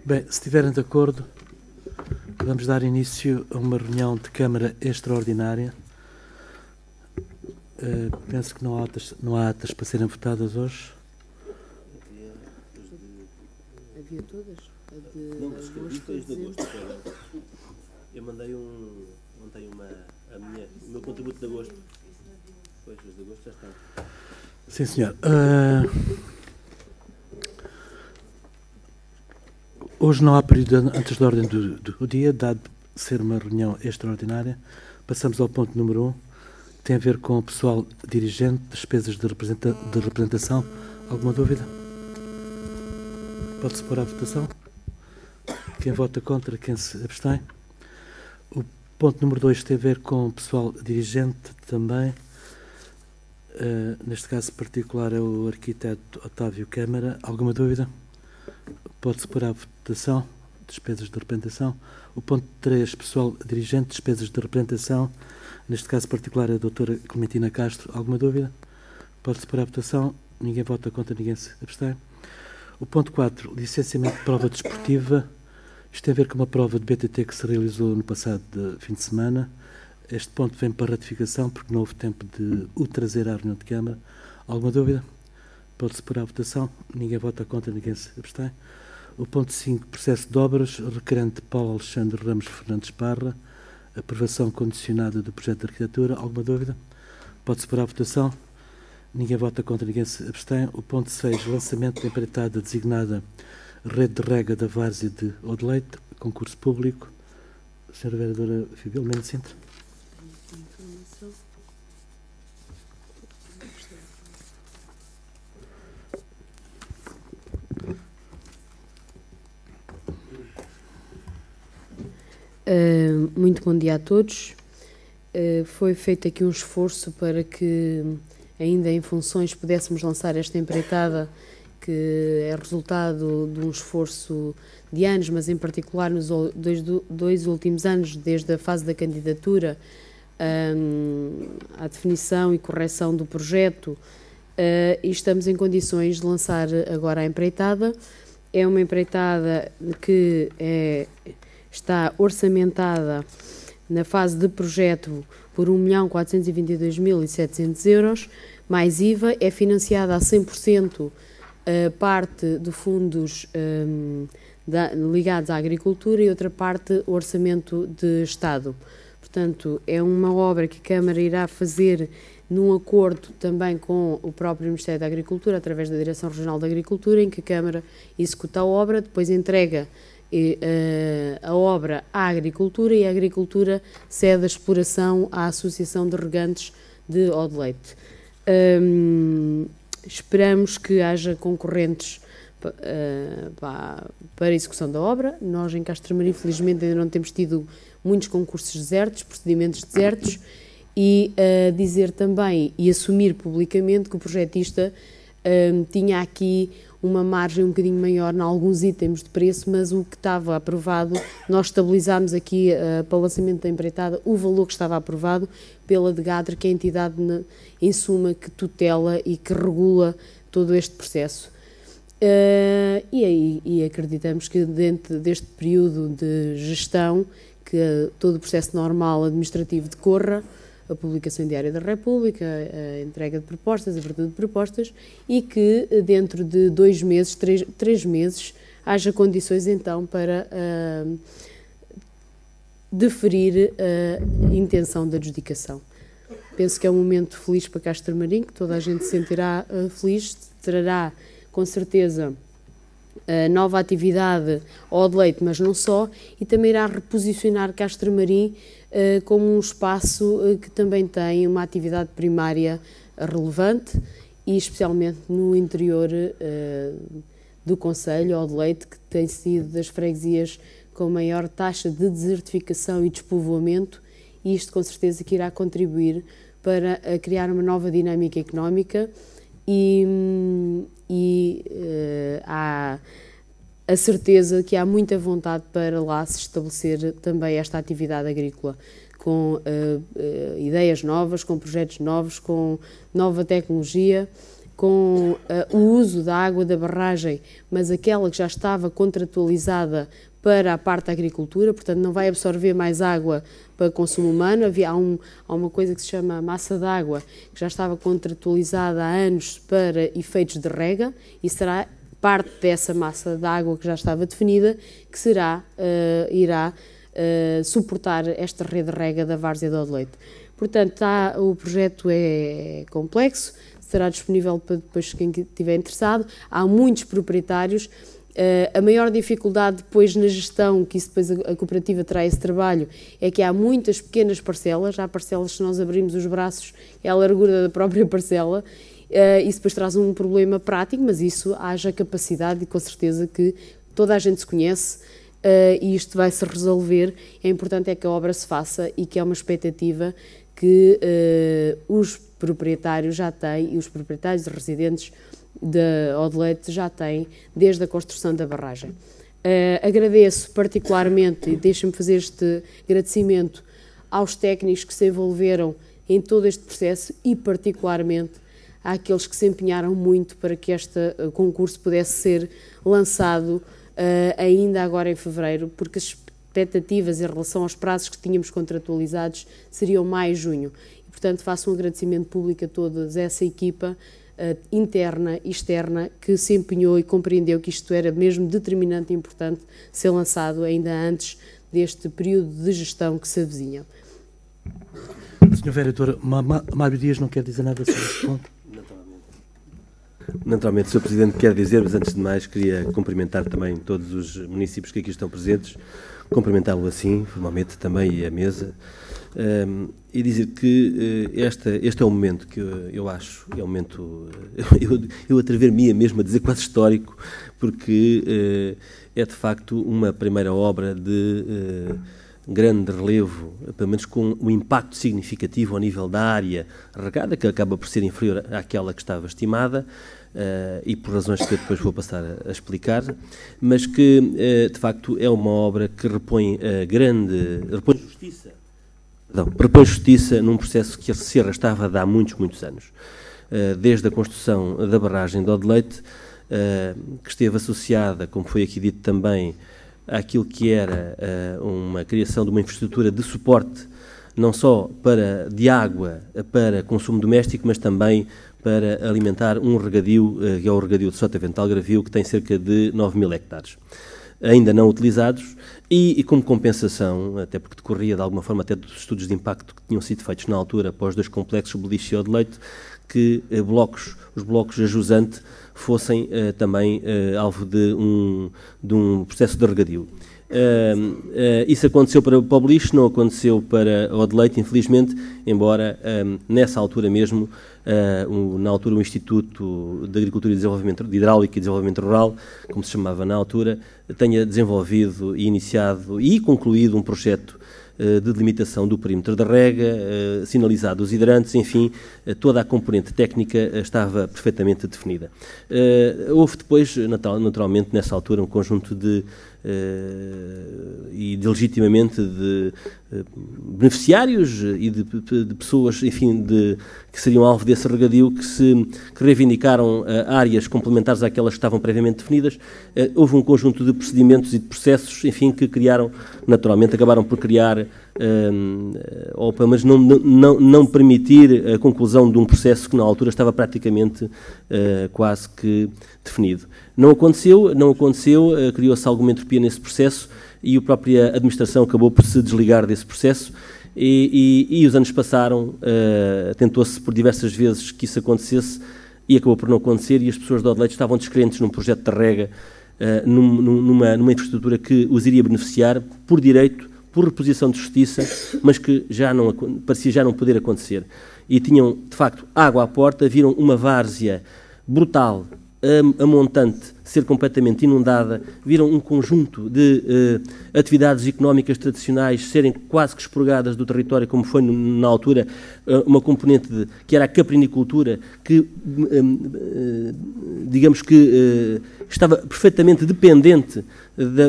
Bem, se estiverem de acordo, vamos dar início a uma reunião de Câmara extraordinária. Penso que não há atas para serem votadas hoje. Havia todas? Não, escrevi foi as de agosto. Eu mandei ontem o meu contributo de agosto. Pois, os de agosto já estão. Sim, senhor. Hoje não há período antes da ordem do dia, dado ser uma reunião extraordinária. Passamos ao ponto número 1, que tem a ver com o pessoal dirigente, despesas de representação. Alguma dúvida? Pode-se pôr à votação? Quem vota contra, quem se abstém? O ponto número 2 tem a ver com o pessoal dirigente também. Neste caso particular é o arquiteto Otávio Câmara. Alguma dúvida? Pode-se pôr à votação, despesas de representação. O ponto 3, pessoal dirigente, despesas de representação. Neste caso particular é a doutora Clementina Castro. Alguma dúvida? Pode-se pôr à votação. Ninguém vota contra, ninguém se abstém. O ponto 4, licenciamento de prova desportiva. Isto tem a ver com uma prova de BTT que se realizou no passado fim de semana. Este ponto vem para ratificação porque não houve tempo de o trazer à reunião de Câmara. Alguma dúvida? Pode-se pôr à votação. Ninguém vota contra, ninguém se abstém. O ponto 5, processo de obras, requerente Paulo Alexandre Ramos Fernandes Parra, aprovação condicionada do projeto de arquitetura. Alguma dúvida? Pode-se pôr à votação. Ninguém vota contra, ninguém se abstém. O ponto 6, lançamento da empreitada designada Rede de Rega da Várzea de Odeleite, concurso público. Senhora Vereadora Fibilmena Sintra. Muito bom dia a todos. Foi feito aqui um esforço para que, ainda em funções, pudéssemos lançar esta empreitada, que é resultado de um esforço de anos, mas em particular nos dois últimos anos, desde a fase da candidatura, à definição e correção do projeto, e estamos em condições de lançar agora a empreitada. É uma empreitada que está orçamentada na fase de projeto por 1.422.700 euros, mais IVA, é financiada a 100% parte de fundos ligados à agricultura e outra parte orçamento de Estado. Portanto, é uma obra que a Câmara irá fazer num acordo também com o próprio Ministério da Agricultura, através da Direção Regional da Agricultura, em que a Câmara executa a obra, depois entrega a obra à agricultura e a agricultura cede a exploração à Associação de Regantes de Odeleite. Esperamos que haja concorrentes para a execução da obra. Nós em Castro Marim, infelizmente, ainda não temos tido muitos concursos desertos, procedimentos desertos, e dizer também e assumir publicamente que o projetista tinha aqui uma margem um bocadinho maior em alguns itens de preço, mas o que estava aprovado, nós estabilizámos aqui para o lançamento da empreitada o valor que estava aprovado pela DGADRE, que é a entidade em suma que tutela e que regula todo este processo. E acreditamos que dentro deste período de gestão, que todo o processo normal administrativo decorra, a publicação em Diário da República, a entrega de propostas, a abertura de propostas, e que dentro de 2 meses, 3 meses, haja condições então para deferir a intenção da adjudicação. Penso que é um momento feliz para Castro Marim, que toda a gente se sentirá feliz, trará com certeza nova atividade ao Odeleite, mas não só, e também irá reposicionar Castro Marim como um espaço que também tem uma atividade primária relevante, e especialmente no interior do concelho, Odeleite, que tem sido das freguesias com maior taxa de desertificação e despovoamento, e isto com certeza que irá contribuir para criar uma nova dinâmica económica, e há a certeza que há muita vontade para lá se estabelecer também esta atividade agrícola, com ideias novas, com projetos novos, com nova tecnologia, com o uso da água da barragem, mas aquela que já estava contratualizada para a parte da agricultura, portanto não vai absorver mais água para consumo humano. Há uma coisa que se chama massa d'água, que já estava contratualizada há anos para efeitos de rega, e será parte dessa massa d'água que já estava definida que irá suportar esta rede de rega da várzea de Odileite. Portanto, o projeto é complexo, será disponível para depois quem estiver interessado. Há muitos proprietários. A maior dificuldade depois na gestão, que isso depois a cooperativa terá esse trabalho, é que há muitas pequenas parcelas. Há parcelas que nós abrimos os braços, é a largura da própria parcela. Isso depois traz um problema prático, mas isso haja capacidade e com certeza que toda a gente se conhece e isto vai se resolver. É importante que a obra se faça e que é uma expectativa que os proprietários já têm, e os proprietários e residentes de Odileite já têm desde a construção da barragem. Agradeço particularmente, e deixem-me fazer este agradecimento aos técnicos que se envolveram em todo este processo e particularmente àqueles que se empenharam muito para que este concurso pudesse ser lançado ainda agora em fevereiro, porque as expectativas em relação aos prazos que tínhamos contratualizados seriam mais junho. E, portanto, faço um agradecimento público a toda essa equipa interna e externa que se empenhou e compreendeu que isto era mesmo determinante e importante ser lançado ainda antes deste período de gestão que se avizinha. Sr. Vereador, Mário Dias não quer dizer nada sobre este ponto? Naturalmente, Sr. Presidente, quero dizer, mas antes de mais queria cumprimentar também todos os municípios que aqui estão presentes, cumprimentá-lo assim, formalmente também, e a mesa, e dizer que este é um momento que eu acho, é um momento, eu atrever-me mesmo a dizer quase histórico, porque é de facto uma primeira obra de grande relevo, pelo menos com um impacto significativo ao nível da área regada, que acaba por ser inferior àquela que estava estimada, e por razões que eu depois vou passar a explicar, mas que de facto é uma obra que repõe justiça num processo que se arrastava de há muitos anos, desde a construção da barragem de Odileite, que esteve associada, como foi aqui dito também, àquilo que era uma criação de uma infraestrutura de suporte, não só de água para consumo doméstico, mas também para alimentar um regadio, que é o regadio de Sotavento Algarvio, que tem cerca de 9.000 hectares, ainda não utilizados, e como compensação, até porque decorria de alguma forma até dos estudos de impacto que tinham sido feitos na altura após os dois complexos, Beliche e Odileite, que os blocos a jusante fossem também alvo de um processo de regadio. Isso aconteceu para o Beliche, não aconteceu para Odileite, infelizmente, embora nessa altura mesmo, na altura o Instituto de Agricultura e Desenvolvimento de Hidráulica e Desenvolvimento Rural, como se chamava na altura, tenha desenvolvido e iniciado e concluído um projeto de delimitação do perímetro da rega, sinalizado os hidrantes, enfim, toda a componente técnica estava perfeitamente definida. Houve depois, naturalmente, nessa altura, um conjunto e legitimamente de beneficiários e de pessoas, enfim, que seriam alvo desse regadio, que reivindicaram áreas complementares àquelas que estavam previamente definidas. Houve um conjunto de procedimentos e de processos, enfim, que criaram, naturalmente, acabaram por criar, ou pelo menos não permitir a conclusão de um processo que na altura estava praticamente quase que definido. Não aconteceu, criou-se alguma entropia nesse processo e a própria administração acabou por se desligar desse processo e os anos passaram, tentou-se por diversas vezes que isso acontecesse e acabou por não acontecer, e as pessoas de Odileite estavam descrentes num projeto de rega, numa infraestrutura que os iria beneficiar por direito, por reposição de justiça, mas que parecia já não poder acontecer. E tinham, de facto, água à porta, viram uma várzea brutal, a montante ser completamente inundada, viram um conjunto de atividades económicas tradicionais serem quase que expurgadas do território, como foi na altura uma componente que era a caprinicultura, que digamos que estava perfeitamente dependente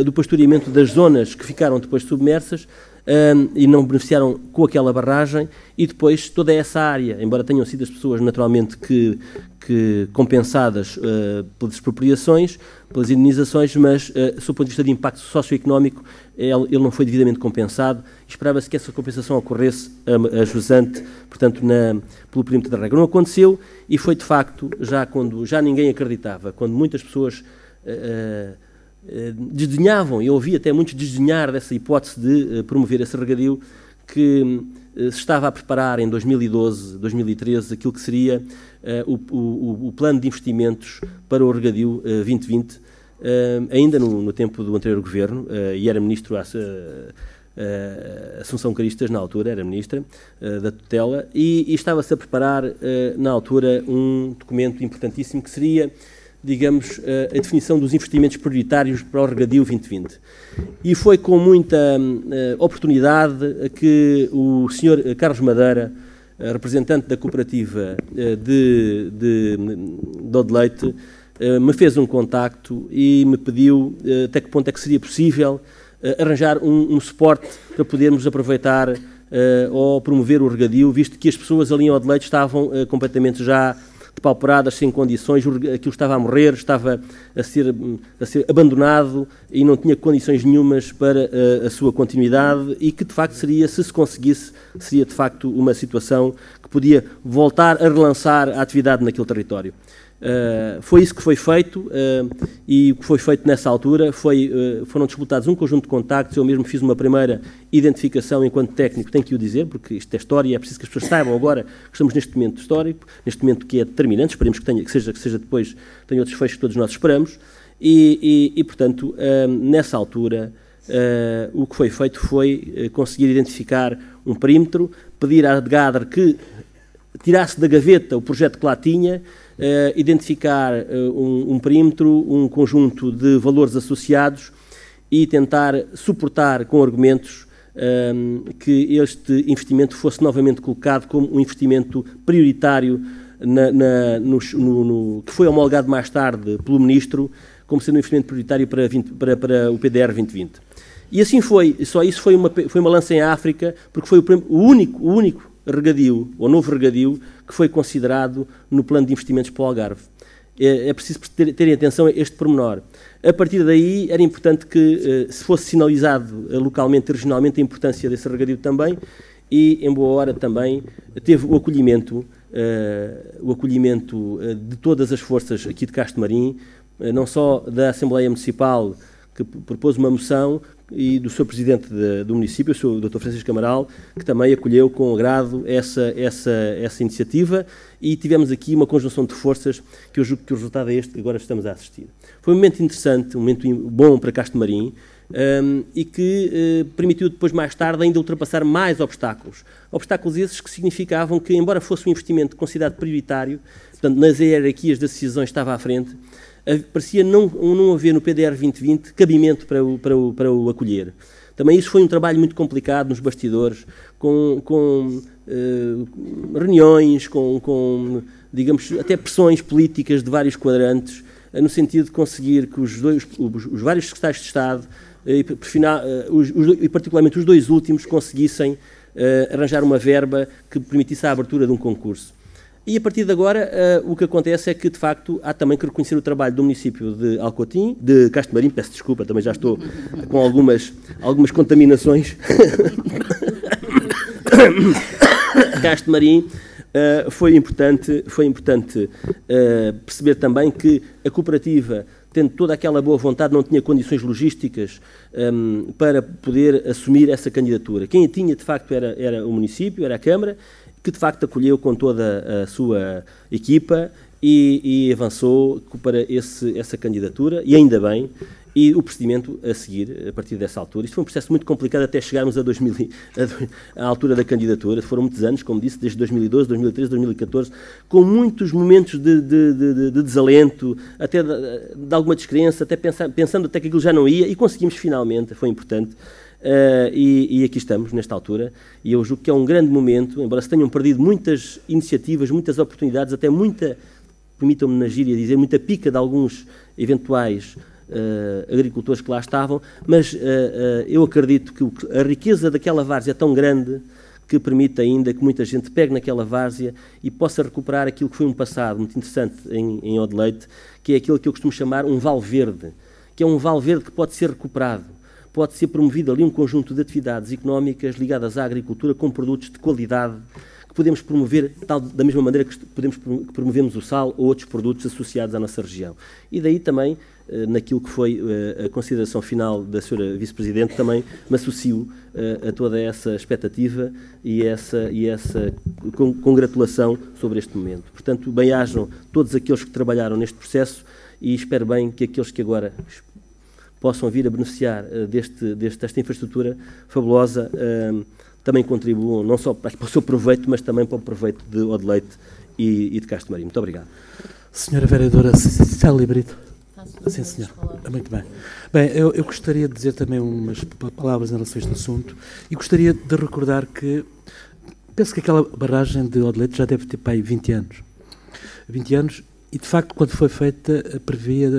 do pastoreamento das zonas que ficaram depois submersas. e não beneficiaram com aquela barragem, e depois toda essa área, embora tenham sido as pessoas naturalmente que compensadas pelas expropriações, pelas indenizações, mas, sob o ponto de vista de impacto socioeconómico, ele não foi devidamente compensado. Esperava-se que essa compensação ocorresse a jusante, portanto, pelo perímetro da regra. Não aconteceu, e foi de facto, quando já ninguém acreditava, quando muitas pessoas desdenhavam, eu ouvi até muitos desdenhar dessa hipótese de promover esse regadio, que se estava a preparar em 2012, 2013, aquilo que seria o plano de investimentos para o regadio 2020, ainda no tempo do anterior governo, e era ministro Assunção Caristas, na altura, era ministra da tutela, e estava-se a preparar, na altura, um documento importantíssimo que seria, digamos, a definição dos investimentos prioritários para o regadio 2020. E foi com muita oportunidade que o Sr. Carlos Madeira, representante da cooperativa de Odeleite, me fez um contacto e me pediu até que ponto é que seria possível arranjar um suporte para podermos aproveitar ou promover o regadio, visto que as pessoas ali em Odeleite estavam completamente já depauperadas, sem condições, aquilo estava a morrer, estava a ser abandonado e não tinha condições nenhumas para a sua continuidade, e que de facto seria, se conseguisse, seria de facto uma situação que podia voltar a relançar a atividade naquele território. Foi isso que foi feito, e o que foi feito nessa altura foram disputados um conjunto de contactos. Eu mesmo fiz uma primeira identificação enquanto técnico, tenho que o dizer, porque isto é história e é preciso que as pessoas saibam agora que estamos neste momento histórico, neste momento que é determinante, esperemos que seja depois, tenha outros fechos que todos nós esperamos, e portanto, nessa altura, o que foi feito foi conseguir identificar um perímetro, pedir à DGADR que tirasse da gaveta o projeto que lá tinha, identificar um perímetro, um conjunto de valores associados e tentar suportar com argumentos que este investimento fosse novamente colocado como um investimento prioritário que foi homologado mais tarde pelo Ministro como sendo um investimento prioritário para o PDR 2020. E assim foi, só isso foi uma lança em África, porque foi o único regadio, ou novo regadio, que foi considerado no plano de investimentos para o Algarve. É preciso terem atenção a este pormenor. A partir daí, era importante que se fosse sinalizado localmente e regionalmente a importância desse regadio também, e, em boa hora, também teve o acolhimento de todas as forças aqui de Castro Marim, não só da Assembleia Municipal, que propôs uma moção, e do Sr. Presidente do município, o Sr. Dr. Francisco Amaral, que também acolheu com agrado essa iniciativa, e tivemos aqui uma conjunção de forças que eu julgo que o resultado é este que agora estamos a assistir. Foi um momento interessante, um momento bom para Castro Marim, e que permitiu depois, mais tarde, ainda ultrapassar mais obstáculos. Obstáculos esses que significavam que, embora fosse um investimento considerado prioritário, portanto, nas hierarquias das decisões estava à frente, parecia não haver no PDR 2020 cabimento para o acolher. Também isso foi um trabalho muito complicado nos bastidores, com reuniões, digamos, até pressões políticas de vários quadrantes, no sentido de conseguir que os vários secretários de Estado, e particularmente os dois últimos, conseguissem arranjar uma verba que permitisse a abertura de um concurso. E a partir de agora, o que acontece é que, de facto, há também que reconhecer o trabalho do município de Alcotim, de Castro Marim, peço desculpa, também já estou com algumas contaminações. Castro Marim, foi importante perceber também que a cooperativa, tendo toda aquela boa vontade, não tinha condições logísticas para poder assumir essa candidatura. Quem a tinha, de facto, era o município, era a Câmara, que de facto acolheu com toda a sua equipa e avançou para essa candidatura, e ainda bem, e o procedimento a seguir, a partir dessa altura. Isto foi um processo muito complicado até chegarmos à altura da candidatura. Foram muitos anos, como disse, desde 2012, 2013, 2014, com muitos momentos de desalento, até de alguma descrença, até pensando até que aquilo já não ia, e conseguimos finalmente, foi importante. E aqui estamos, nesta altura, e eu julgo que é um grande momento, embora se tenham perdido muitas iniciativas, muitas oportunidades, até muita, permitam-me na gíria dizer, muita pica de alguns eventuais agricultores que lá estavam, mas eu acredito que a riqueza daquela várzea é tão grande que permite ainda que muita gente pegue naquela várzea e possa recuperar aquilo que foi um passado muito interessante em Odileite, que é aquilo que eu costumo chamar um vale verde, que é um vale verde que pode ser recuperado, pode ser promovido ali um conjunto de atividades económicas ligadas à agricultura com produtos de qualidade, que podemos promover da mesma maneira que promovemos o sal ou outros produtos associados à nossa região. E daí também, naquilo que foi a consideração final da Sra. Vice-Presidente, também me associo a toda essa expectativa e essa congratulação sobre este momento. Portanto, bem-ajam todos aqueles que trabalharam neste processo e espero bem que aqueles que agora possam vir a beneficiar desta infraestrutura fabulosa também contribuam não só para o seu proveito, mas também para o proveito de Odileite e de Castro Marinho. Muito obrigado. Senhora Vereadora Célia Brito. Sim, senhor. Muito bem. Bem, eu gostaria de dizer também umas palavras em relação a este assunto e gostaria de recordar que penso que aquela barragem de Odileite já deve ter para aí 20 anos. 20 anos e, de facto, quando foi feita, previa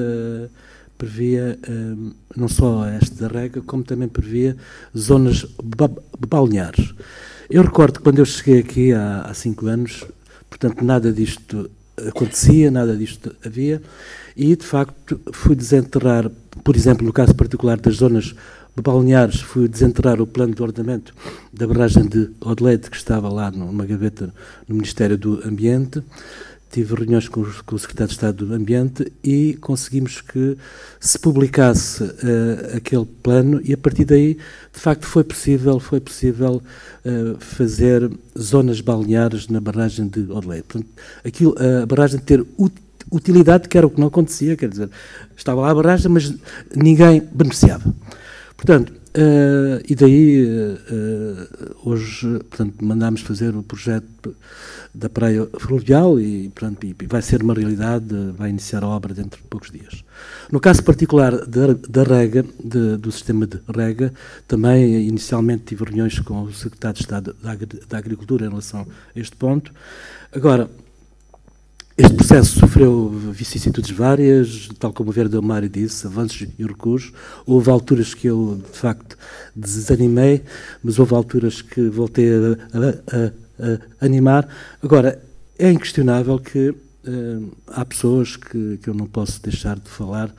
não só esta rega, como também previa zonas balneares. Eu recordo que quando eu cheguei aqui há 5 anos, portanto, nada disto acontecia, nada disto havia, e, de facto, fui desenterrar, por exemplo, no caso particular das zonas balneares, fui desenterrar o plano de ordenamento da barragem de Odileite, que estava lá numa gaveta no Ministério do Ambiente. Tive reuniões com o Secretário de Estado do Ambiente e conseguimos que se publicasse aquele plano e, a partir daí, de facto, foi possível fazer zonas balneares na barragem de Odileite. Portanto, a barragem ter utilidade, que era o que não acontecia, quer dizer, estava lá a barragem, mas ninguém beneficiava. Portanto, e daí, hoje, portanto, mandámos fazer o projeto da praia fluvial e, portanto, vai ser uma realidade, vai iniciar a obra dentro de poucos dias. No caso particular da rega, do sistema de rega, também inicialmente tive reuniões com o Secretário de Estado da Agricultura em relação a este ponto. Agora, este processo sofreu vicissitudes várias, tal como o vereador Mário disse, avanços e recuos. Houve alturas que eu, de facto, desanimei, mas houve alturas que voltei a animar. Agora, é inquestionável que há pessoas que eu não posso deixar de falar,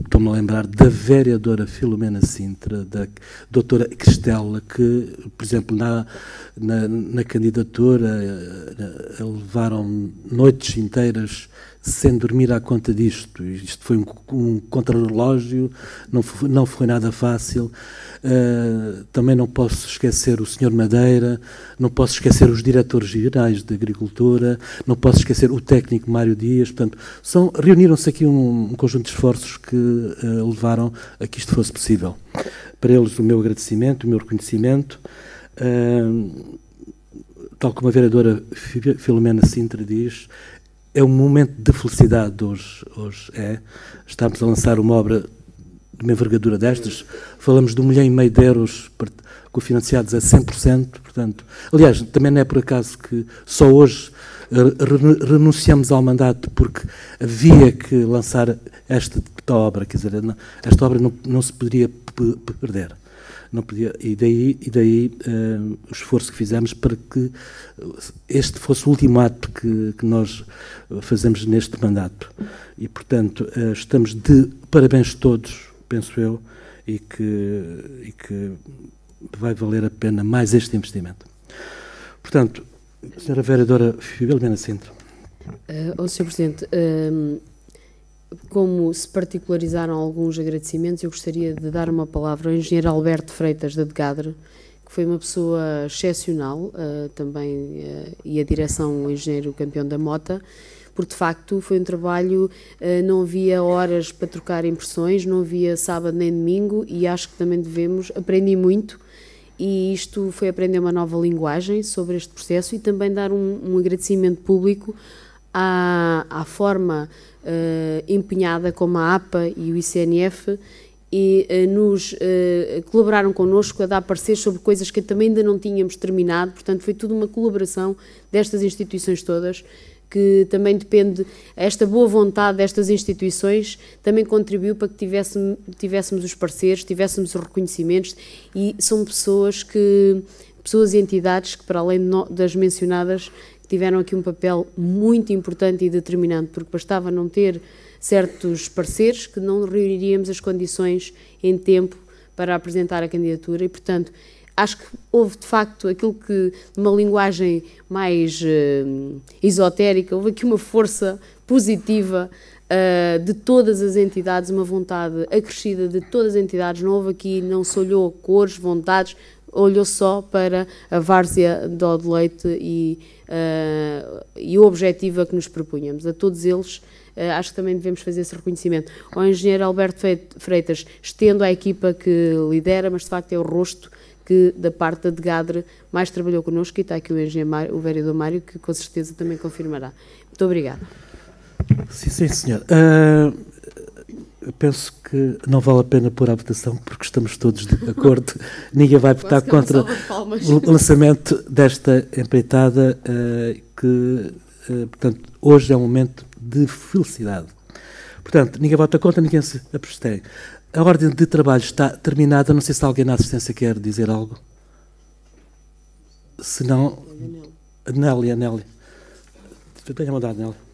estou-me a lembrar da vereadora Filomena Sintra, da doutora Cristela, que, por exemplo, na candidatura levaram noites inteiras sem dormir à conta disto. Isto foi um contrarrelógio, não foi nada fácil. Também não posso esquecer o Sr. Madeira, não posso esquecer os diretores gerais de Agricultura, não posso esquecer o técnico Mário Dias. Portanto, reuniram-se aqui um conjunto de esforços que levaram a que isto fosse possível. Para eles, o meu agradecimento, o meu reconhecimento. Tal como a vereadora Filomena Sintra diz, é um momento de felicidade hoje Estamos a lançar uma obra de uma envergadura destas. Falamos de 1,5 milhão de euros cofinanciados a 100%. Portanto, aliás, também não é por acaso que só hoje renunciamos ao mandato porque havia que lançar esta obra. Quer dizer, esta obra não se poderia perder. Não podia, e daí o esforço que fizemos para que este fosse o último ato que nós fazemos neste mandato. E, portanto, estamos de parabéns todos, penso eu, e que vai valer a pena mais este investimento. Portanto, Sra. Vereadora Filomena Sintra. Sr. Presidente, como se particularizaram alguns agradecimentos, eu gostaria de dar uma palavra ao engenheiro Alberto Freitas de Adegadre, que foi uma pessoa excepcional também, e a direção, o engenheiro campeão da Mota, porque de facto foi um trabalho, não havia horas para trocar impressões, não havia sábado nem domingo, e acho que também aprendi muito, e isto foi aprender uma nova linguagem sobre este processo e também dar um agradecimento público à forma empenhada como a APA e o ICNF colaboraram connosco a dar pareceres sobre coisas que também ainda não tínhamos terminado. Portanto, foi tudo uma colaboração destas instituições todas que também depende, esta boa vontade destas instituições também contribuiu para que tivéssemos os parceiros, tivéssemos os reconhecimentos, e são pessoas e entidades que, para além das mencionadas, tiveram aqui um papel muito importante e determinante, porque bastava não ter certos parceiros que não reuniríamos as condições em tempo para apresentar a candidatura e, portanto, acho que houve, de facto, aquilo que, numa linguagem mais esotérica, houve aqui uma força positiva de todas as entidades, uma vontade acrescida de todas as entidades. Não houve aqui, não se olhou cores, vontades, olhou só para a várzea de Ode-Leite e o objetivo a que nos propunhamos. A todos eles, acho que também devemos fazer esse reconhecimento. Ao engenheiro Alberto Freitas, estendo à equipa que lidera, mas de facto é o rosto que, da parte da DGADRE, mais trabalhou connosco, e está aqui o vereador Mário, que com certeza também confirmará. Muito obrigada. Sim, senhor. Eu penso que não vale a pena pôr à votação, porque estamos todos de acordo. Ninguém vai votar contra o lançamento desta empreitada, portanto, hoje é um momento de felicidade. Portanto, ninguém vota contra, ninguém se abstém. A ordem de trabalho está terminada. Não sei se alguém na assistência quer dizer algo. Se não... Nélia. Tenha mandado, Nélia.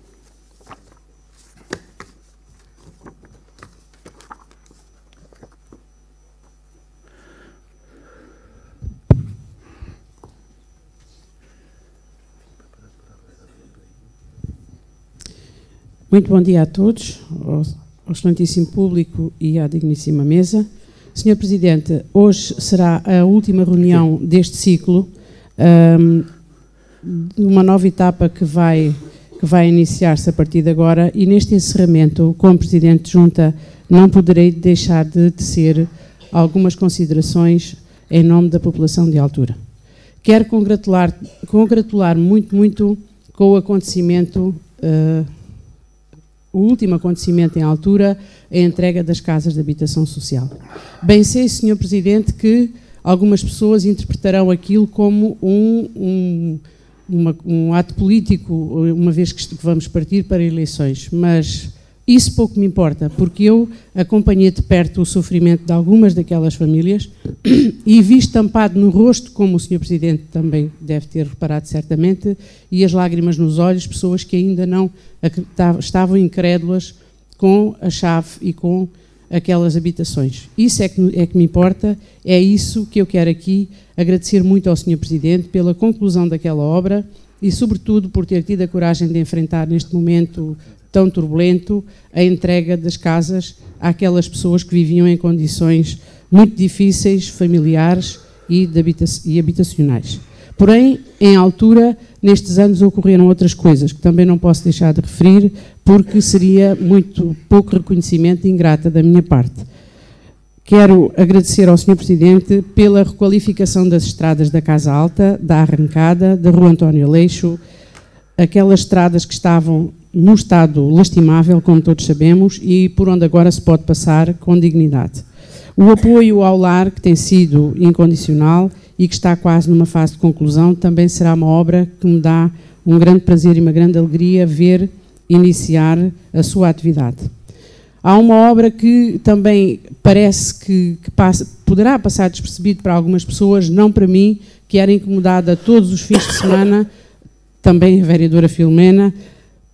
Muito bom dia a todos, ao excelentíssimo público e à digníssima mesa. Senhor Presidente, hoje será a última reunião deste ciclo, uma nova etapa que vai iniciar-se a partir de agora, e neste encerramento, como Presidente de Junta, não poderei deixar de tecer algumas considerações em nome da população de Altura. Quero congratular muito com o acontecimento, o último acontecimento em Altura, a entrega das casas de habitação social. Bem sei, Sr. Presidente, que algumas pessoas interpretarão aquilo como um ato político, uma vez que vamos partir para eleições, mas isso pouco me importa, porque eu acompanhei de perto o sofrimento de algumas daquelas famílias e vi estampado no rosto, como o Sr. Presidente também deve ter reparado certamente, e as lágrimas nos olhos, pessoas que ainda não estavam incrédulas com a chave e com aquelas habitações. Isso é que me importa, é isso que eu quero aqui agradecer muito ao Sr. Presidente pela conclusão daquela obra e, sobretudo, por ter tido a coragem de enfrentar neste momento tão turbulento a entrega das casas àquelas pessoas que viviam em condições muito difíceis, familiares e habitacionais. Porém, em Altura, nestes anos ocorreram outras coisas que também não posso deixar de referir, porque seria muito pouco reconhecimento e ingrata da minha parte. Quero agradecer ao Sr. Presidente pela requalificação das estradas da Casa Alta, da Arrancada, da Rua António Aleixo, aquelas estradas que estavam num estado lastimável, como todos sabemos, e por onde agora se pode passar com dignidade. O apoio ao lar, que tem sido incondicional e que está quase numa fase de conclusão, também será uma obra que me dá um grande prazer e uma grande alegria ver iniciar a sua atividade. Há uma obra que também parece que poderá passar despercebido para algumas pessoas, não para mim, que era incomodada todos os fins de semana, também a vereadora Filomena,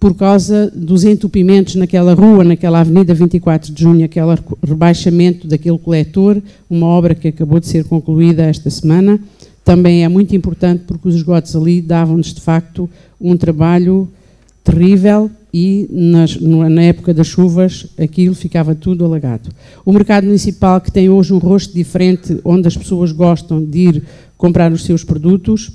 por causa dos entupimentos naquela rua, naquela avenida 24 de junho, aquele rebaixamento daquele coletor, uma obra que acabou de ser concluída esta semana. Também é muito importante porque os esgotos ali davam-nos, de facto, um trabalho terrível e na época das chuvas aquilo ficava tudo alagado. O mercado municipal, que tem hoje um rosto diferente, onde as pessoas gostam de ir comprar os seus produtos.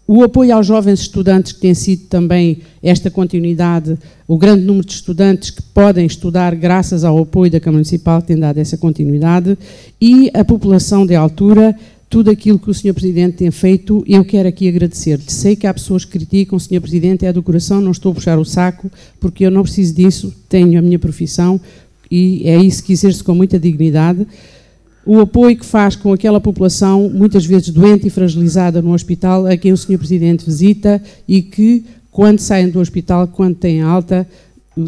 O apoio aos jovens estudantes, que tem sido também esta continuidade, o grande número de estudantes que podem estudar graças ao apoio da Câmara Municipal, que tem dado essa continuidade, e a população de Altura, tudo aquilo que o Sr. Presidente tem feito, eu quero aqui agradecer. Sei que há pessoas que criticam, Sr. Presidente, é do coração, não estou a puxar o saco, porque eu não preciso disso, tenho a minha profissão e é isso que exerço com muita dignidade. O apoio que faz com aquela população, muitas vezes doente e fragilizada no hospital, a quem o Sr. Presidente visita e que, quando saem do hospital, quando têm alta,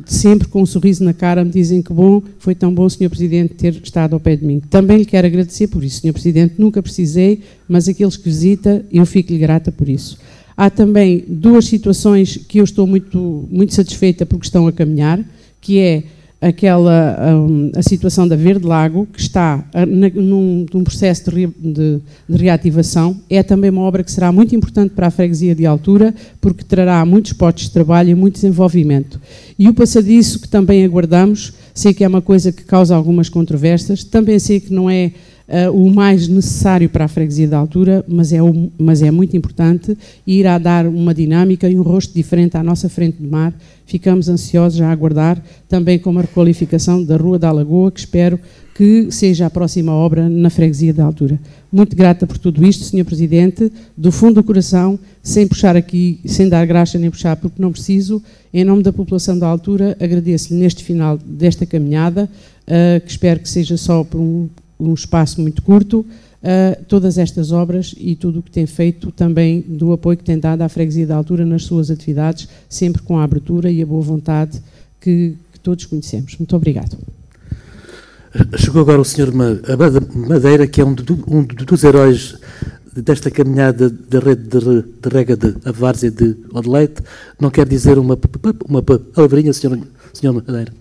sempre com um sorriso na cara, me dizem que bom, foi tão bom, Sr. Presidente, ter estado ao pé de mim. Também lhe quero agradecer por isso, Sr. Presidente, nunca precisei, mas aqueles que visita, eu fico-lhe grata por isso. Há também duas situações que eu estou muito satisfeita porque estão a caminhar, que é a situação da Verde Lago, que está num processo de reativação. É também uma obra que será muito importante para a freguesia de Altura, porque trará muitos postos de trabalho e muito desenvolvimento. E o passadiço, que também aguardamos, sei que é uma coisa que causa algumas controvérsias, também sei que não é o mais necessário para a freguesia da Altura, mas é muito importante e irá dar uma dinâmica e um rosto diferente à nossa frente de mar. Ficamos ansiosos a aguardar, também com a requalificação da Rua da Lagoa, que espero que seja a próxima obra na freguesia da Altura. Muito grata por tudo isto, Sr. Presidente, do fundo do coração, sem puxar aqui, sem dar graxa nem puxar, porque não preciso, em nome da população da Altura, agradeço-lhe neste final desta caminhada, que espero que seja só por um espaço muito curto, todas estas obras e tudo o que tem feito, também do apoio que tem dado à freguesia da Altura nas suas atividades, sempre com a abertura e a boa vontade que todos conhecemos. Muito obrigado. Chegou agora o Sr. Madeira, que é um dos heróis desta caminhada da rede de rega de Várzea de Odeleite. Não quer dizer uma palavrinha, Sr. Madeira?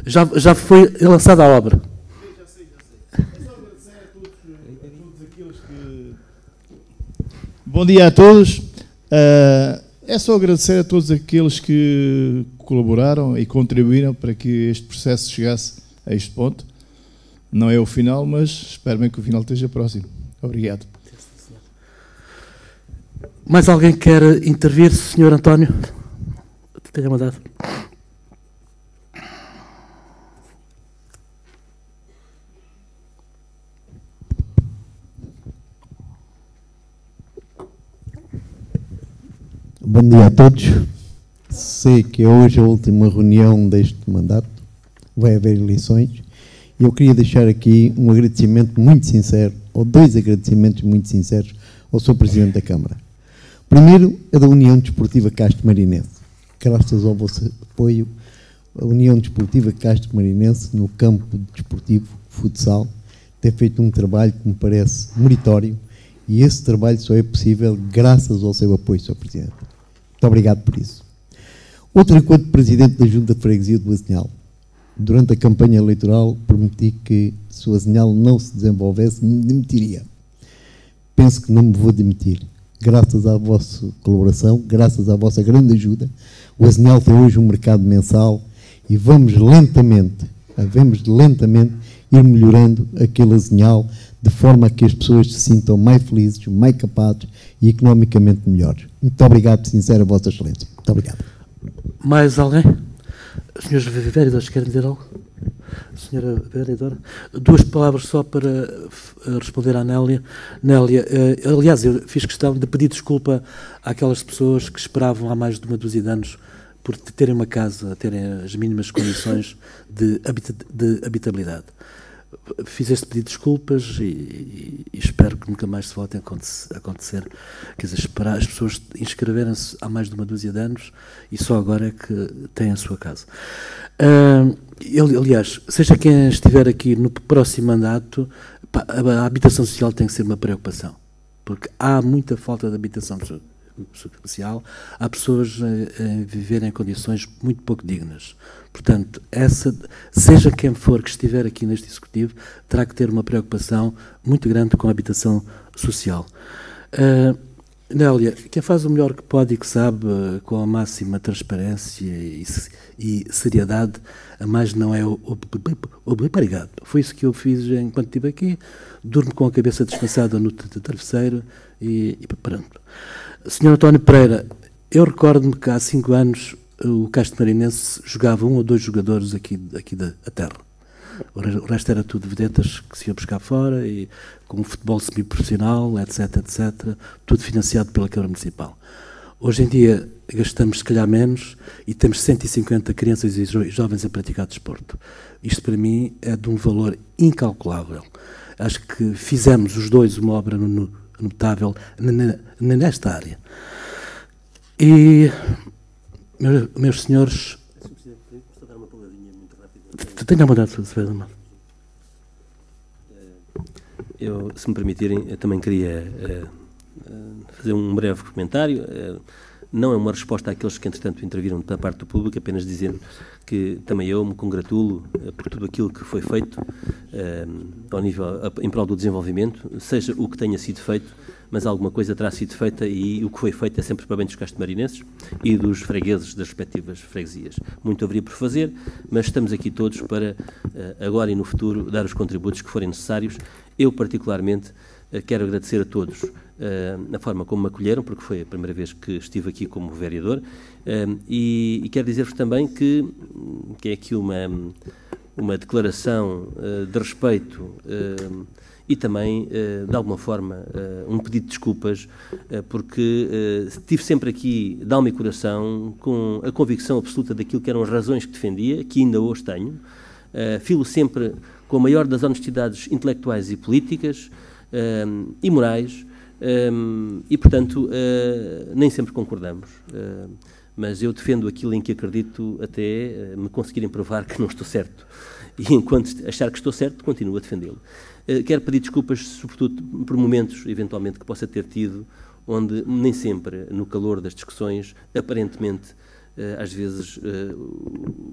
Já foi lançada a obra. Bom dia a todos. É só agradecer a todos aqueles que colaboraram e contribuíram para que este processo chegasse a este ponto. Não é o final, mas espero bem que o final esteja próximo. Obrigado. Mais alguém quer intervir, Sr. António? Tenha mandado. Bom dia a todos. Sei que hoje é a última reunião deste mandato, vai haver eleições, e eu queria deixar aqui um agradecimento muito sincero, ou dois agradecimentos muito sinceros, ao Sr. Presidente da Câmara. Primeiro é da União Desportiva Castro Marinense. Graças ao vosso apoio, a União Desportiva Castro Marinense, no campo desportivo, futsal, tem feito um trabalho que me parece meritório, e esse trabalho só é possível graças ao seu apoio, Sr. Presidente. Muito obrigado por isso. Outro, enquanto Presidente da Junta de Freguesia do Azinhal, durante a campanha eleitoral prometi que, se o Azinhal não se desenvolvesse, me demitiria. Penso que não me vou demitir. Graças à vossa colaboração, graças à vossa grande ajuda, o Azinhal tem hoje um mercado mensal e vamos lentamente ir melhorando aquele Azinhal de forma a que as pessoas se sintam mais felizes, mais capazes e economicamente melhores. Muito obrigado, sincero, a Vossa Excelência. Muito obrigado. Mais alguém? Senhores vereadores, querem dizer algo? Senhora vereadora? Duas palavras só para responder à Nélia. Nélia, aliás, eu fiz questão de pedir desculpa àquelas pessoas que esperavam há mais de uma dúzia de anos por terem uma casa, terem as mínimas condições de habitabilidade. Fiz este pedido de desculpas e espero que nunca mais se volte a acontecer. Quer dizer, as pessoas inscreveram-se há mais de uma dúzia de anos e só agora é que têm a sua casa. Aliás, seja quem estiver aqui no próximo mandato, a habitação social tem que ser uma preocupação, porque há muita falta de habitação social, há pessoas a viverem em condições muito pouco dignas. Portanto, seja quem for que estiver aqui neste Executivo, terá que ter uma preocupação muito grande com a habitação social. Nélia, quem faz o melhor que pode e que sabe, com a máxima transparência e seriedade, a mais não é obrigado. Foi isso que eu fiz enquanto estive aqui, durmo com a cabeça descansada no travesseiro e pronto. Sr. António Pereira, eu recordo-me que há 5 anos o Castro Marinense jogava 1 ou 2 jogadores aqui da terra. O resto era tudo vedetas que se ia buscar fora, e com futebol semi-profissional, etc, tudo financiado pela Câmara Municipal. Hoje em dia gastamos se calhar menos e temos 150 crianças e jovens a praticar desporto. Isto para mim é de um valor incalculável. Acho que fizemos os dois uma obra notável nesta área. E, meus senhores, tenha vontade de fazer uma. Eu, se me permitirem, eu também queria fazer um breve comentário. Não é uma resposta àqueles que, entretanto, interviram da parte do público, apenas dizendo que também eu me congratulo por tudo aquilo que foi feito ao nível, em prol do desenvolvimento, seja o que tenha sido feito, mas alguma coisa terá sido feita e o que foi feito é sempre para bem dos castemarinenses e dos fregueses das respectivas freguesias. Muito haveria por fazer, mas estamos aqui todos para, agora e no futuro, dar os contributos que forem necessários. Eu, particularmente, quero agradecer a todos a forma como me acolheram, porque foi a primeira vez que estive aqui como vereador, e quero dizer-vos também que é aqui uma declaração de respeito e também, de alguma forma, um pedido de desculpas, porque estive sempre aqui, de alma e coração, com a convicção absoluta daquilo que eram as razões que defendia, que ainda hoje tenho, filo sempre com a maior das honestidades intelectuais e políticas e morais, e, portanto, nem sempre concordamos, mas eu defendo aquilo em que acredito até me conseguirem provar que não estou certo. E enquanto achar que estou certo, continuo a defendê-lo. Quero pedir desculpas, sobretudo, por momentos, eventualmente, que possa ter tido, onde nem sempre, no calor das discussões, aparentemente, às vezes,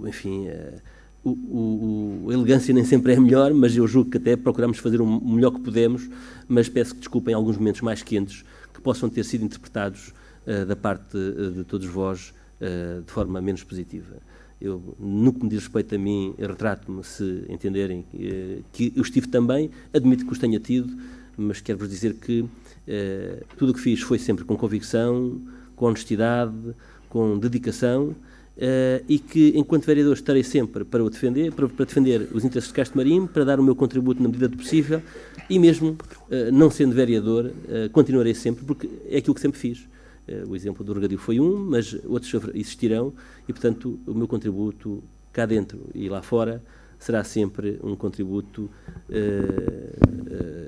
enfim, a elegância nem sempre é a melhor, mas eu julgo que até procuramos fazer o melhor que podemos, mas peço que desculpem alguns momentos mais quentes que possam ter sido interpretados da parte de todos vós de forma menos positiva. Eu, no que me diz respeito a mim, retrato-me, se entenderem que eu estive também, admito que os tenha tido, mas quero-vos dizer que tudo o que fiz foi sempre com convicção, com honestidade, com dedicação, e que, enquanto vereador, estarei sempre para o defender, para defender os interesses de Castro Marim, para dar o meu contributo na medida do possível, e mesmo, não sendo vereador, continuarei sempre, porque é aquilo que sempre fiz. O exemplo do regadio foi um, mas outros existirão, e, portanto, o meu contributo cá dentro e lá fora será sempre um contributo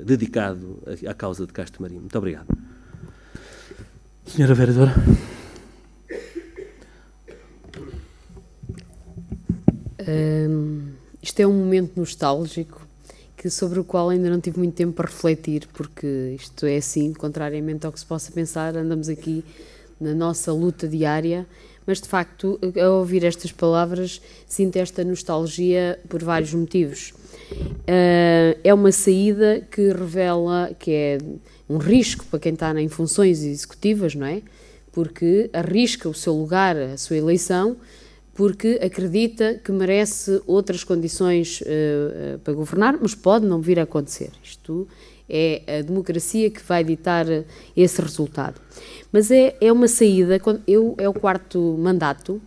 dedicado à causa de Castro Marim. Muito obrigado. Senhora vereadora. Isto é um momento nostálgico sobre o qual ainda não tive muito tempo para refletir, porque isto é assim, contrariamente ao que se possa pensar, andamos aqui na nossa luta diária, mas de facto, ao ouvir estas palavras, sinto esta nostalgia por vários motivos. É uma saída que revela que é um risco para quem está em funções executivas, não é? Porque arrisca o seu lugar, a sua eleição, porque acredita que merece outras condições para governar, mas pode não vir a acontecer. Isto é a democracia que vai ditar esse resultado. Mas é uma saída, é o 4º mandato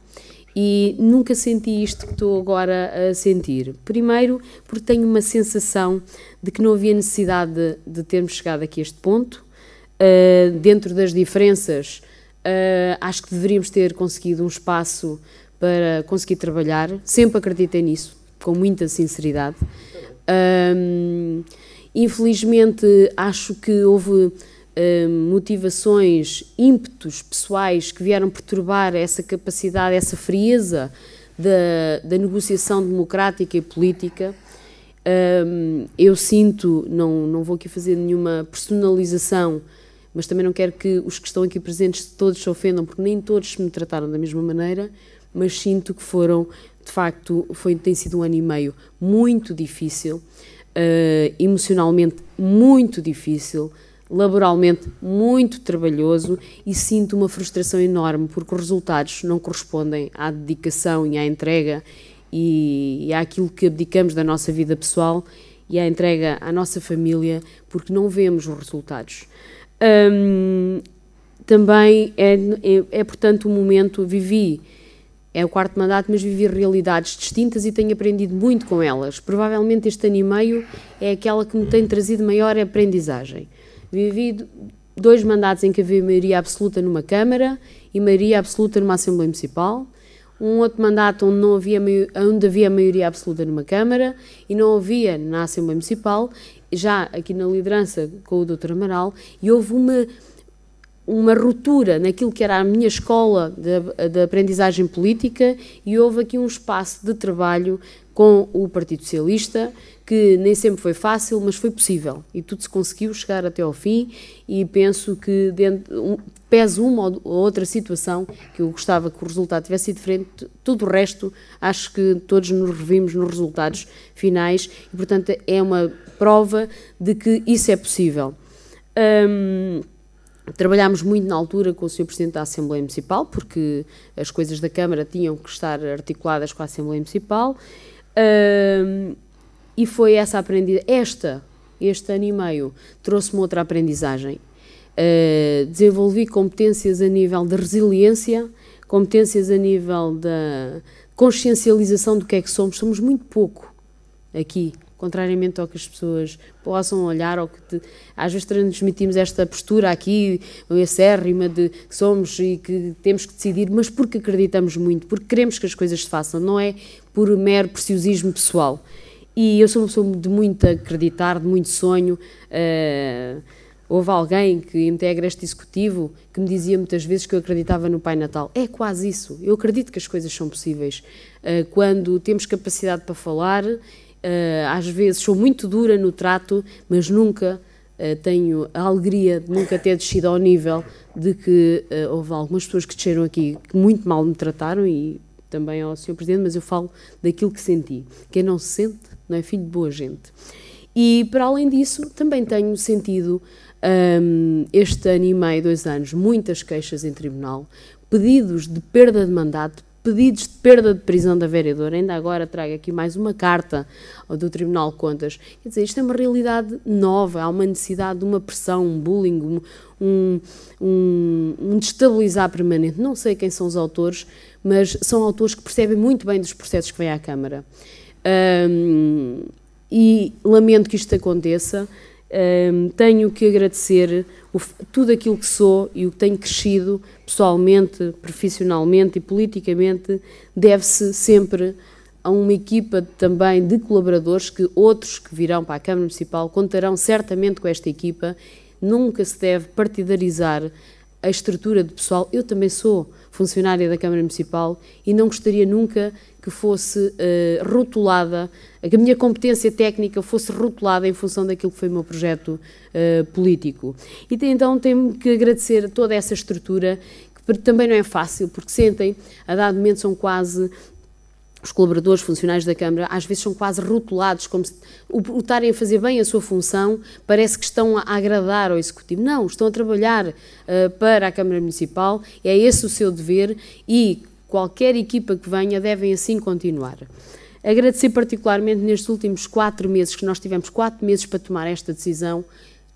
e nunca senti isto que estou agora a sentir. Primeiro, porque tenho uma sensação de que não havia necessidade de termos chegado aqui a este ponto. Dentro das diferenças, acho que deveríamos ter conseguido um espaço para conseguir trabalhar, sempre acreditei nisso, com muita sinceridade. Infelizmente, acho que houve motivações, ímpetos pessoais que vieram perturbar essa capacidade, essa frieza da negociação democrática e política. Eu sinto, não vou aqui fazer nenhuma personalização, mas também não quero que os que estão aqui presentes todos se ofendam, porque nem todos me trataram da mesma maneira, mas sinto que foram, de facto, tem sido um ano e meio muito difícil, emocionalmente muito difícil, laboralmente muito trabalhoso, e sinto uma frustração enorme porque os resultados não correspondem à dedicação e à entrega e àquilo que abdicamos da nossa vida pessoal e à entrega à nossa família, porque não vemos os resultados. Também portanto, um momento, é o 4º mandato, mas vivi realidades distintas e tenho aprendido muito com elas. Provavelmente este ano e meio é aquela que me tem trazido maior aprendizagem. Vivi 2 mandatos em que havia maioria absoluta numa Câmara e maioria absoluta numa Assembleia Municipal. Um outro mandato onde havia maioria absoluta numa Câmara e não havia na Assembleia Municipal, já aqui na liderança com o Dr. Amaral, e houve uma ruptura naquilo que era a minha escola de aprendizagem política, e houve aqui um espaço de trabalho com o Partido Socialista, que nem sempre foi fácil, mas foi possível, e tudo se conseguiu chegar até ao fim, e penso que, pese uma ou outra situação, que eu gostava que o resultado tivesse sido diferente, tudo o resto, acho que todos nos revimos nos resultados finais, e, portanto, é uma prova de que isso é possível. Trabalhámos muito na altura com o Sr. Presidente da Assembleia Municipal, porque as coisas da Câmara tinham que estar articuladas com a Assembleia Municipal, e foi essa aprendizagem. Este ano e meio trouxe-me outra aprendizagem. Desenvolvi competências a nível de resiliência, competências a nível da consciencialização do que é que somos. Somos muito pouco aqui, contrariamente ao que as pessoas possam olhar, ou que às vezes transmitimos esta postura aqui, acérrima de que somos e que temos que decidir, mas porque acreditamos muito, porque queremos que as coisas se façam, não é por mero preciosismo pessoal. E eu sou uma pessoa de muito acreditar, de muito sonho. Houve alguém que integra este executivo que me dizia muitas vezes que eu acreditava no Pai Natal. É quase isso. Eu acredito que as coisas são possíveis. Quando temos capacidade para falar, às vezes sou muito dura no trato, mas nunca tenho a alegria de nunca ter descido ao nível de que houve algumas pessoas que desceram aqui que muito mal me trataram, e também ao Sr. Presidente, mas eu falo daquilo que senti. Quem não se sente não é filho de boa gente. E, para além disso, também tenho sentido, este ano e meio, 2 anos, muitas queixas em tribunal, pedidos de perda de mandato, pedidos de perda de prisão da vereadora. Ainda agora trago aqui mais uma carta do Tribunal de Contas. Quer dizer, isto é uma realidade nova, há uma necessidade de uma pressão, um bullying, um destabilizar permanente. Não sei quem são os autores, mas são autores que percebem muito bem dos processos que vêm à Câmara. E lamento que isto aconteça. Tenho que agradecer tudo aquilo que sou e o que tenho crescido pessoalmente, profissionalmente e politicamente, deve-se sempre a uma equipa também de colaboradores, que outros que virão para a Câmara Municipal contarão certamente com esta equipa. Nunca se deve partidarizar a estrutura de pessoal. Eu também sou funcionária da Câmara Municipal e não gostaria nunca que fosse rotulada, que a minha competência técnica fosse rotulada em função daquilo que foi o meu projeto político. E então tenho que agradecer toda essa estrutura, que também não é fácil, porque sentem, a dado momento são quase... Os colaboradores, funcionários da Câmara, às vezes são quase rotulados, como se o estarem a fazer bem a sua função, parece que estão a agradar ao Executivo. Não, estão a trabalhar para a Câmara Municipal, é esse o seu dever, e qualquer equipa que venha devem assim continuar. Agradecer particularmente nestes últimos 4 meses, que nós tivemos 4 meses para tomar esta decisão,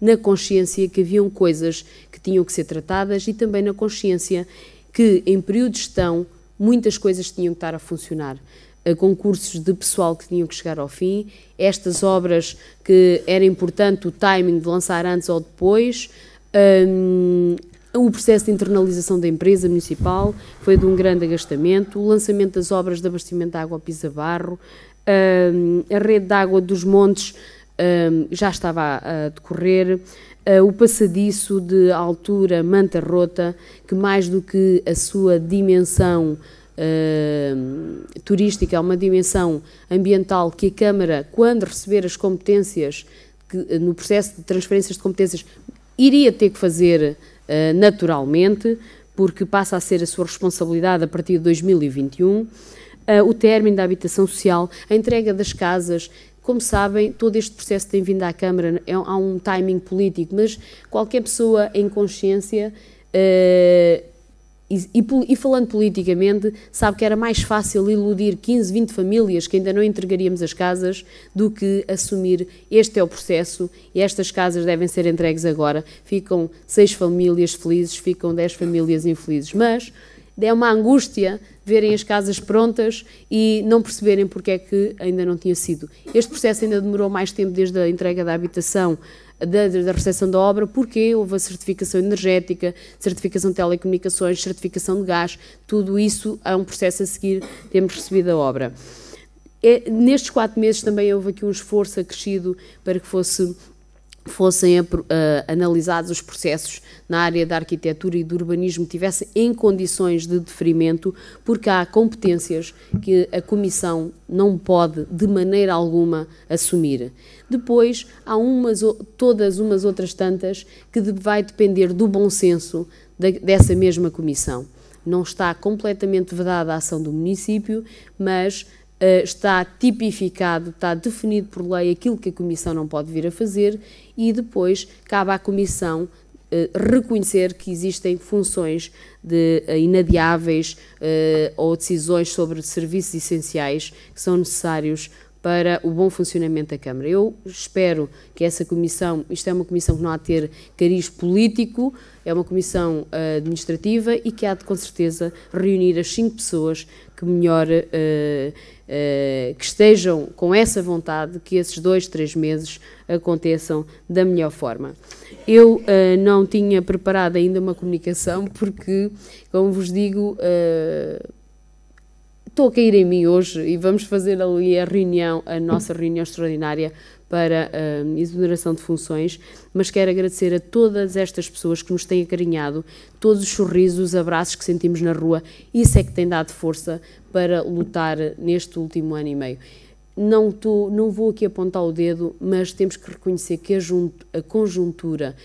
na consciência que haviam coisas que tinham que ser tratadas, e também na consciência que em período de gestão muitas coisas tinham que estar a funcionar. Concursos de pessoal que tinham que chegar ao fim, estas obras que era importante o timing de lançar antes ou depois, o processo de internalização da empresa municipal foi de um grande agastamento, o lançamento das obras de abastecimento de água ao Pisa-Barro, a rede de água dos montes já estava a decorrer, o passadiço de altura Manta Rota, que mais do que a sua dimensão turística, é uma dimensão ambiental que a Câmara, quando receber as competências, no processo de transferências de competências, iria ter que fazer naturalmente, porque passa a ser a sua responsabilidade a partir de 2021, o término da habitação social, a entrega das casas. Como sabem, todo este processo tem vindo à Câmara, há um timing político, mas qualquer pessoa em consciência e falando politicamente, sabe que era mais fácil iludir 15, 20 famílias que ainda não entregaríamos as casas do que assumir este é o processo e estas casas devem ser entregues agora. Ficam 6 famílias felizes, ficam 10 famílias infelizes, mas é uma angústia verem as casas prontas e não perceberem porque é que ainda não tinha sido. Este processo ainda demorou mais tempo desde a entrega da habitação, da recepção da obra, porque houve a certificação energética, certificação de telecomunicações, certificação de gás, tudo isso é um processo a seguir, temos recebido a obra. Nestes 4 meses também houve aqui um esforço acrescido para que fosse fossem analisados os processos na área da arquitetura e do urbanismo, tivessem em condições de deferimento, porque há competências que a Comissão não pode, de maneira alguma, assumir. Depois, há todas umas outras tantas que vai depender do bom senso dessa mesma Comissão. Não está completamente vedada a ação do município, mas está tipificado, está definido por lei aquilo que a Comissão não pode vir a fazer, e depois cabe à Comissão reconhecer que existem funções inadiáveis ou decisões sobre serviços essenciais que são necessários para o bom funcionamento da Câmara. Eu espero que essa comissão, isto é uma comissão que não há de ter cariz político, é uma comissão administrativa e que há de, com certeza, reunir as 5 pessoas que melhor, que estejam com essa vontade, que esses 2, 3 meses aconteçam da melhor forma. Eu não tinha preparado ainda uma comunicação porque, como vos digo, estou a cair em mim hoje e vamos fazer ali a nossa reunião extraordinária para a exoneração de funções, mas quero agradecer a todas estas pessoas que nos têm acarinhado, todos os sorrisos, os abraços que sentimos na rua, isso é que tem dado força para lutar neste último ano e meio. Não vou aqui apontar o dedo, mas temos que reconhecer que a conjuntura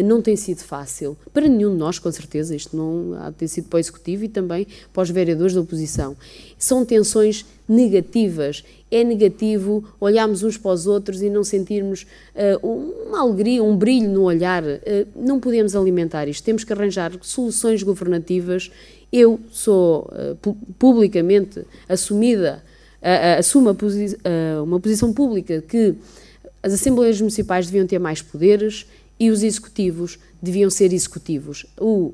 não tem sido fácil, para nenhum de nós, com certeza, isto não há de ter sido para o Executivo e também para os vereadores da oposição. São tensões negativas, é negativo olharmos uns para os outros e não sentirmos uma alegria, um brilho no olhar, não podemos alimentar isto, temos que arranjar soluções governativas. Eu sou publicamente assumo uma posição pública que as Assembleias Municipais deviam ter mais poderes e os executivos deviam ser executivos. O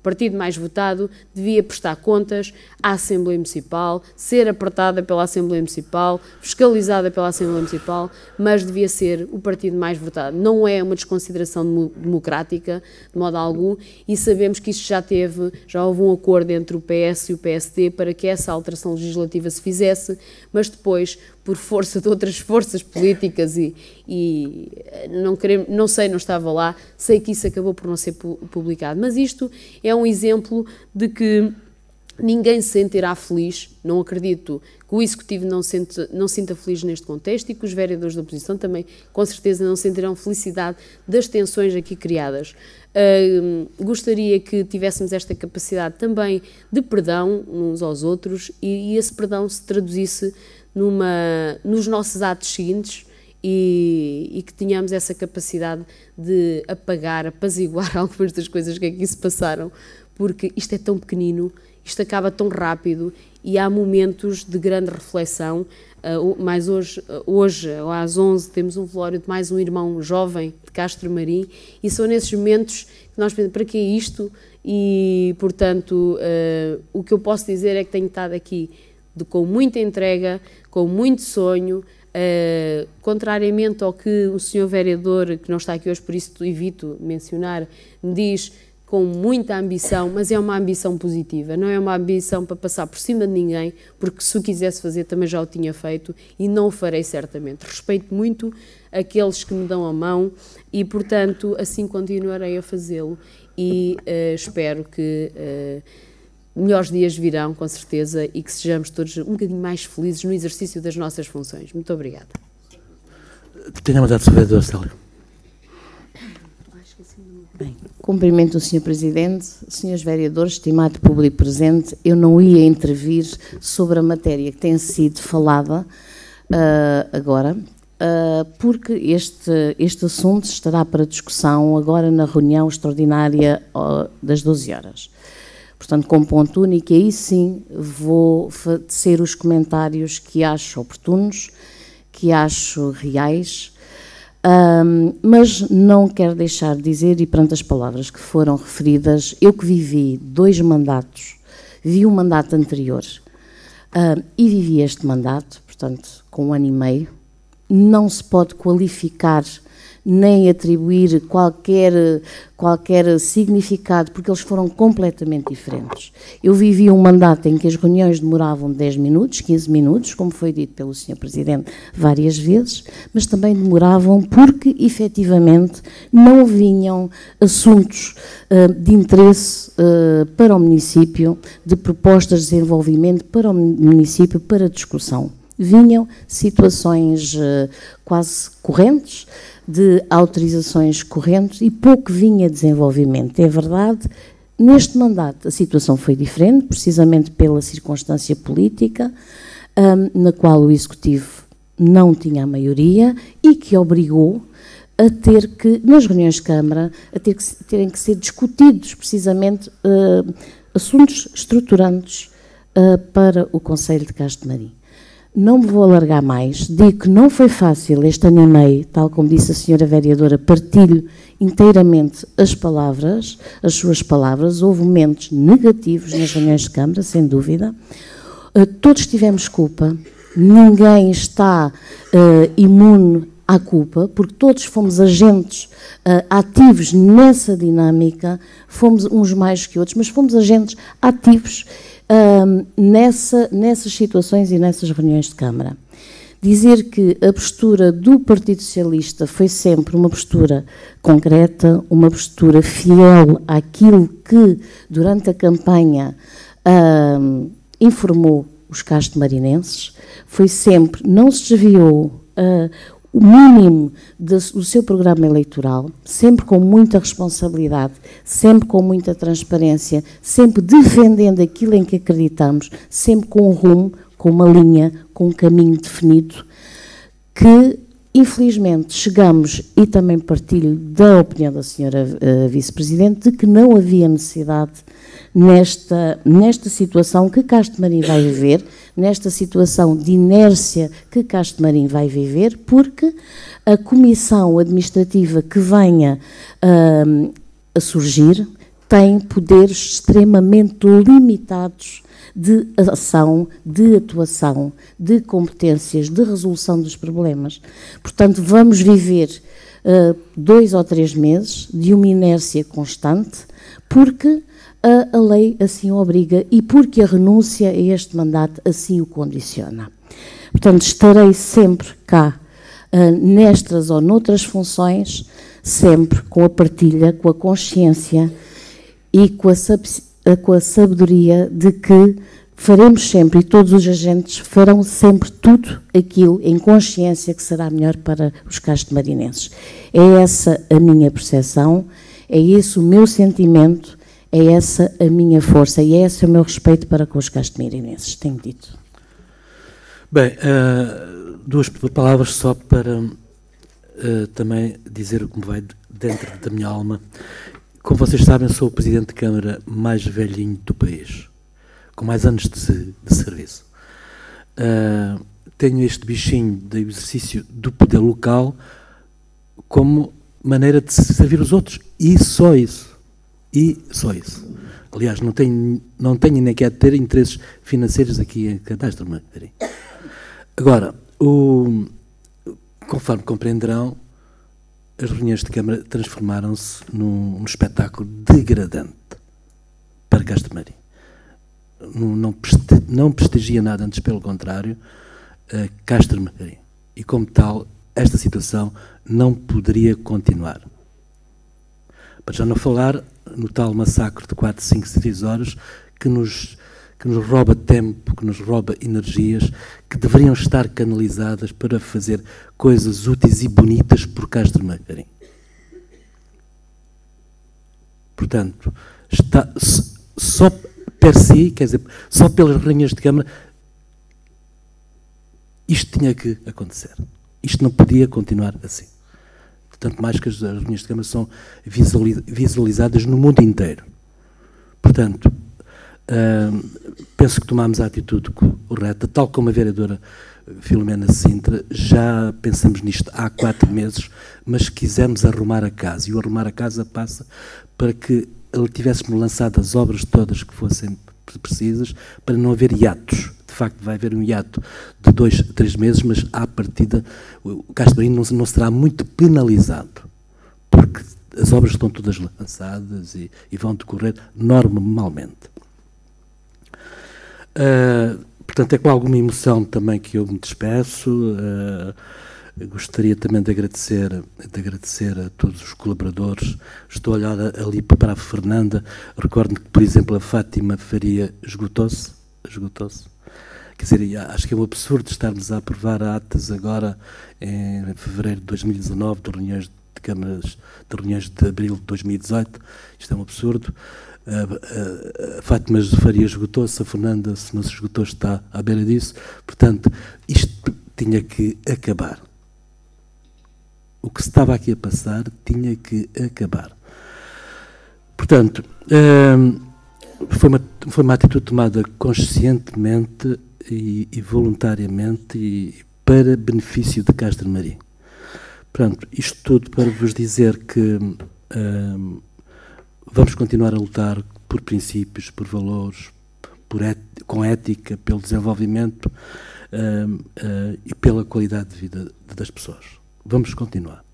partido mais votado devia prestar contas à Assembleia Municipal, ser apertada pela Assembleia Municipal, fiscalizada pela Assembleia Municipal, mas devia ser o partido mais votado. Não é uma desconsideração democrática, de modo algum, e sabemos que isto já houve um acordo entre o PS e o PSD para que essa alteração legislativa se fizesse, mas depois, por força de outras forças políticas e não sei, não estava lá, sei que isso acabou por não ser publicado. Mas isto é um exemplo de que ninguém se sentirá feliz, não acredito que o Executivo não sinta feliz neste contexto e que os vereadores da oposição também, com certeza, não sentirão felicidade das tensões aqui criadas. Gostaria que tivéssemos esta capacidade também de perdão uns aos outros e esse perdão se traduzisse nos nossos atos seguintes e que tenhamos essa capacidade de apaziguar algumas das coisas que aqui se passaram, porque isto é tão pequenino, isto acaba tão rápido e há momentos de grande reflexão. Mais hoje, às 11, temos um velório de mais um irmão jovem de Castro Marim e são nesses momentos que nós pensamos, para que é isto? E, portanto, o que eu posso dizer é que tenho estado aqui com muita entrega, com muito sonho, contrariamente ao que o senhor vereador, que não está aqui hoje, por isso evito mencionar, me diz, com muita ambição, mas é uma ambição positiva, não é uma ambição para passar por cima de ninguém, porque se o quisesse fazer também já o tinha feito e não o farei certamente. Respeito muito aqueles que me dão a mão e, portanto, assim continuarei a fazê-lo e espero que melhores dias virão, com certeza, e que sejamos todos um bocadinho mais felizes no exercício das nossas funções. Muito obrigada. Tenha mandado, Sr. Vereador Célia. Bem, cumprimento o Sr. Presidente, Srs. Vereadores, estimado público presente, eu não ia intervir sobre a matéria que tem sido falada agora, porque este assunto estará para discussão agora na reunião extraordinária das 12 horas. Portanto, com ponto único, e aí sim vou tecer os comentários que acho oportunos, que acho reais, mas não quero deixar de dizer, e perante as palavras que foram referidas, eu que vivi 2 mandatos, vi um mandato anterior e vivi este mandato, portanto, com 1 ano e meio, não se pode qualificar nem atribuir qualquer significado, porque eles foram completamente diferentes. Eu vivi um mandato em que as reuniões demoravam 10 minutos, 15 minutos, como foi dito pelo Sr. Presidente várias vezes, mas também demoravam porque, efetivamente, não vinham assuntos de interesse para o município, de propostas de desenvolvimento para o município, para discussão. Vinham situações quase correntes, de autorizações correntes, e pouco vinha desenvolvimento. É verdade, neste mandato a situação foi diferente, precisamente pela circunstância política, na qual o Executivo não tinha a maioria e que obrigou a ter que, nas reuniões de Câmara, terem que ser discutidos precisamente assuntos estruturantes para o Concelho de Castro Marim. Não me vou alargar mais, digo que não foi fácil este ano e meio, tal como disse a senhora vereadora, partilho inteiramente as suas palavras, houve momentos negativos nas reuniões de Câmara, sem dúvida, todos tivemos culpa, ninguém está imune à culpa, porque todos fomos agentes ativos nessa dinâmica, fomos uns mais que outros, mas fomos agentes ativos nessas situações e nessas reuniões de Câmara. Dizer que a postura do Partido Socialista foi sempre uma postura concreta, uma postura fiel àquilo que, durante a campanha, informou os castromarinenses, foi sempre, não se desviou o mínimo do seu programa eleitoral, sempre com muita responsabilidade, sempre com muita transparência, sempre defendendo aquilo em que acreditamos, sempre com um rumo, com uma linha, com um caminho definido, que infelizmente chegamos, e também partilho da opinião da senhora Vice-Presidente, de que não havia necessidade nesta situação que Castro Marim vai viver, nesta situação de inércia que Castro Marim vai viver, porque a comissão administrativa que venha a surgir tem poderes extremamente limitados de ação, de atuação, de competências, de resolução dos problemas. Portanto, vamos viver 2 ou 3 meses de uma inércia constante, porque a lei assim o obriga e porque a renúncia a este mandato assim o condiciona. Portanto, estarei sempre cá, nestas ou noutras funções, sempre com a partilha, com a consciência e com a sabedoria de que faremos sempre, e todos os agentes farão sempre tudo aquilo em consciência que será melhor para os castromarinenses. É essa a minha percepção, é esse o meu sentimento, é essa a minha força e é esse o meu respeito para com os castromarinenses, tenho dito. Bem, 2 palavras só para também dizer o que me vai dentro da minha alma. Como vocês sabem, sou o Presidente de Câmara mais velhinho do país, com mais anos de serviço. Tenho este bichinho do exercício do poder local como maneira de servir os outros, e só isso. E só isso. Aliás, não tenho nem quer ter interesses financeiros aqui em Castro Marim. Agora, conforme compreenderão, as reuniões de Câmara transformaram-se num espetáculo degradante para Castro Marim. Não prestigia nada, antes pelo contrário, Castro Marim. E como tal, esta situação não poderia continuar. Para já não falar no tal massacre de 4, 5, 6 horas que nos rouba tempo, que nos rouba energias, que deveriam estar canalizadas para fazer coisas úteis e bonitas por Castro Marim. Portanto, só per si, quer dizer, só pelas reuniões de Câmara, isto tinha que acontecer. Isto não podia continuar assim. Tanto mais que as reuniões de Câmara são visualizadas no mundo inteiro. Portanto, penso que tomámos a atitude correta, tal como a vereadora Filomena Sintra, já pensamos nisto há 4 meses, mas quisemos arrumar a casa, e o arrumar a casa passa para que tivéssemos lançado as obras todas que fossem precisas, para não haver hiatos, de facto vai haver um hiato de 2 a 3 meses, mas à partida o Castro Marinho não será muito penalizado, porque as obras estão todas lançadas e vão decorrer normalmente. Portanto, é com alguma emoção também que eu me despeço. Gostaria também de agradecer a todos os colaboradores. Estou a olhar ali para a Fernanda. Recordo que, por exemplo, a Fátima Faria esgotou-se. Quer dizer, acho que é um absurdo estarmos a aprovar atas agora em fevereiro de 2019 de reuniões de câmaras, de reuniões de abril de 2018. Isto é um absurdo. A Fátima Faria esgotou-se, a Fernanda, se não se esgotou, está à beira disso. Portanto, isto tinha que acabar. O que se estava aqui a passar tinha que acabar. Portanto, foi uma atitude tomada conscientemente e voluntariamente e para benefício de Castro Marinho. Portanto, isto tudo para vos dizer que vamos continuar a lutar por princípios, por valores, com ética, pelo desenvolvimento e pela qualidade de vida das pessoas. Vamos continuar.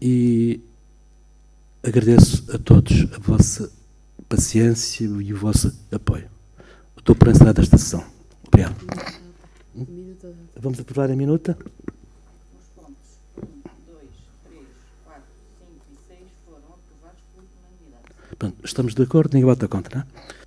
E agradeço a todos a vossa paciência e o vosso apoio. Estou por encerrar esta sessão. Obrigado. Vamos aprovar a minuta? Os pontos 1, 2, 3, 4, 5 e 6 foram aprovados por unanimidade. Pronto, estamos de acordo, ninguém vota contra, não é?